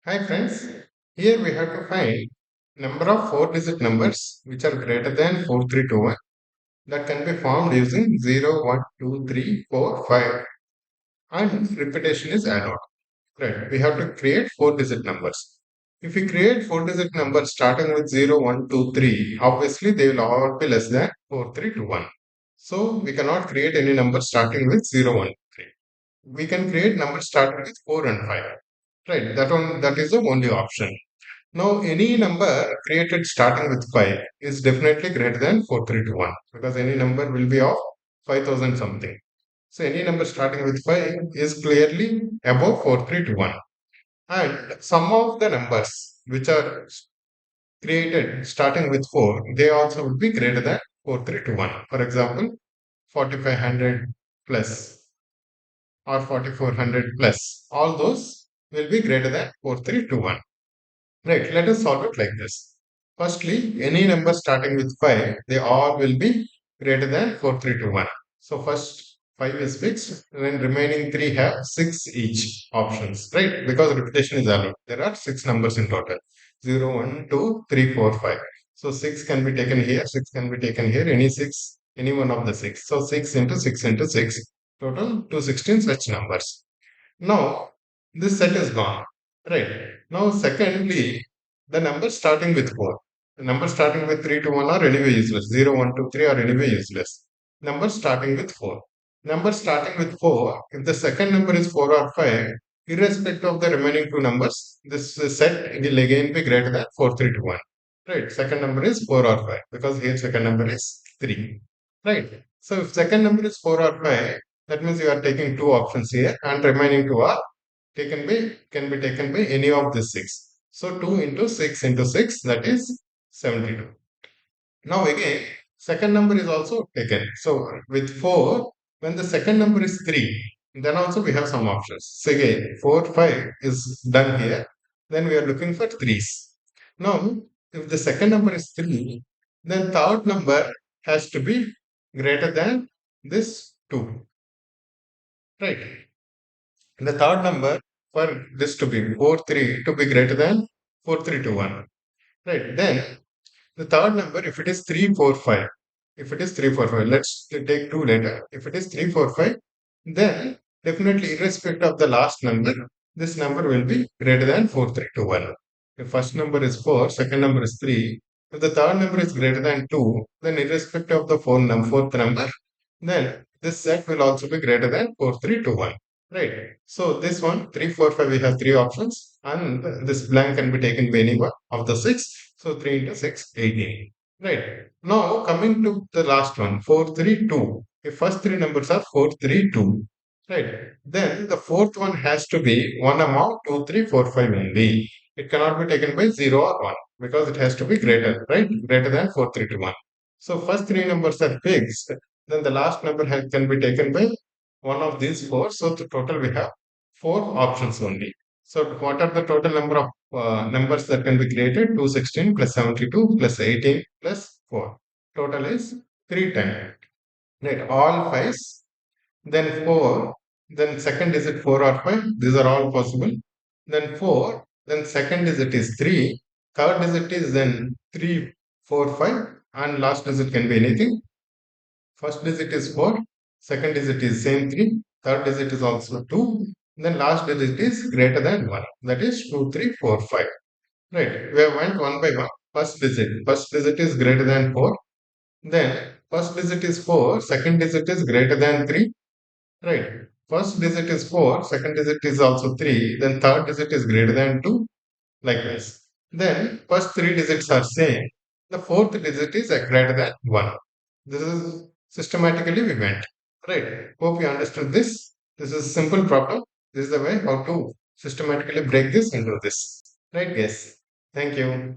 Hi friends, here we have to find number of four-digit numbers which are greater than 4321 that can be formed using 0, 1, 2, 3, 4, 5 and repetition is allowed. Right, we have to create four-digit numbers. If we create four-digit numbers starting with 0, 1, 2, 3, obviously they will all be less than 4321. So we cannot create any number starting with 0, 1, 3. We can create numbers starting with 4 and 5. Right, that is the only option. Now, any number created starting with 5 is definitely greater than 4321 because any number will be of 5000 something. So, any number starting with 5 is clearly above 4321. And some of the numbers which are created starting with 4, they also would be greater than 4321. For example, 4500 plus or 4400 plus. All those will be greater than 4321. Right, let us solve it like this. Firstly, any number starting with 5, they all will be greater than 4321. So first 5 is fixed, then remaining 3 have 6 each options, right? Because repetition is allowed. There are 6 numbers in total. 0, 1, 2, 3, 4, 5. So 6 can be taken here, 6 can be taken here, any 6, any one of the 6. So 6 into 6 into 6. Total 216 such numbers. Now, this set is gone. Right. Now, secondly, the numbers starting with 4. The numbers starting with 3 to 1 are anyway useless. 0, 1, 2, 3 are anyway useless. Numbers starting with 4. Numbers starting with 4, if the second number is 4 or 5, irrespective of the remaining two numbers, this set will again be greater than 4, 3 to 1. Right. Second number is 4 or 5 because here second number is 3. Right. So, if second number is 4 or 5, that means you are taking two options here and remaining two are taken by can be taken by any of the six. So 2 into 6 into 6 that is 72. Now again second number is also taken. So with 4 when the second number is 3 then also we have some options. So again 4 5 is done here then we are looking for threes. Now if the second number is 3 then third number has to be greater than this 2, right? The third number for this to be 4 3 to be greater than 4 3 to 1. Right. Then the third number, if it is 3 4 5, if it is 3 4 5, let's take 2 later. If it is 3 4 5, then definitely irrespective of the last number, this number will be greater than 4 3 to 1. If first number is 4, second number is 3. If the third number is greater than 2, then irrespective of the fourth number, then this set will also be greater than 4 3 to 1. Right. So this one, 3 4 5, we have three options, and this blank can be taken by any one of the six. So 3 into 6, 18. Right. Now coming to the last one, 4 3 2. If first three numbers are 4 3 2. Right. Then the fourth one has to be one among 2 3 4 5 only. It cannot be taken by 0 or 1 because it has to be greater, right? Greater than 4 3 to 1. So first three numbers are fixed. Then the last number can be taken by one of these four. So the total we have four options only. So what are the total number of numbers that can be created? 216 plus 72 plus 18 plus 4. Total is 310. Right. All fives. Then 4. Then second digit 4 or 5. These are all possible. Then 4. Then second digit is 3. Third digit is then 3, 4, 5. And last digit can be anything. First digit is 4, second digit is same 3, third digit is also 2, then last digit is greater than 1. That is 2, 3, 4, 5. Right. We have went one by one. First digit. First digit is greater than 4. Then first digit is 4, second digit is greater than 3. Right. First digit is 4, second digit is also 3, then third digit is greater than 2. Likewise. Then first three digits are same. The fourth digit is greater than 1. This is systematically we went. Right. Hope you understood this. This is a simple problem. This is the way how to systematically break this into this. Right, guys. Thank you.